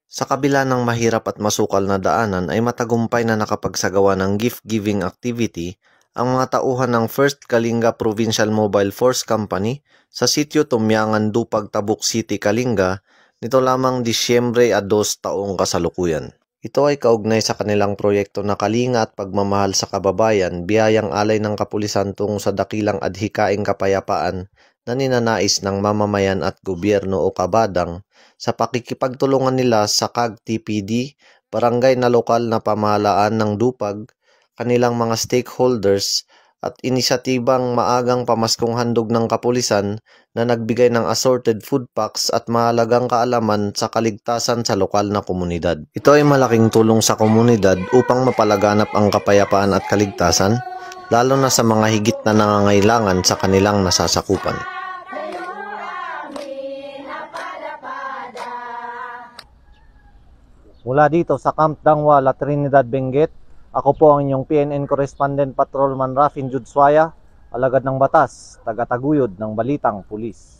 Sa kabila ng mahirap at masukal na daanan ay matagumpay na nakapagsagawa ng gift-giving activity ang mga tauhan ng First Kalinga Provincial Mobile Force Company sa sitio Tumyangan, Dupag, Tabuk City, Kalinga nito lamang Disyembre 2 taong kasalukuyan. Ito ay kaugnay sa kanilang proyekto na Kalinga at Pagmamahal sa Kababayan, biyayang alay ng kapulisan tungo sa dakilang adhikaing kapayapaan na ninanais ng mamamayan at gobyerno o kabadang sa pakikipagtulungan nila sa CAG-TPD, barangay na lokal na pamahalaan ng Dupag, kanilang mga stakeholders at inisyatibang maagang pamaskong handog ng kapulisan na nagbigay ng assorted food packs at mahalagang kaalaman sa kaligtasan sa lokal na komunidad. Ito ay malaking tulong sa komunidad upang mapalaganap ang kapayapaan at kaligtasan, lalo na sa mga higit na nangangailangan sa kanilang nasasakupan. Mula dito sa Camp Dangwa, La Trinidad, Benguet, ako po ang inyong PNN Correspondent Patrolman Rafin Judswaya, alagad ng batas, taga-taguyod ng Balitang Pulis.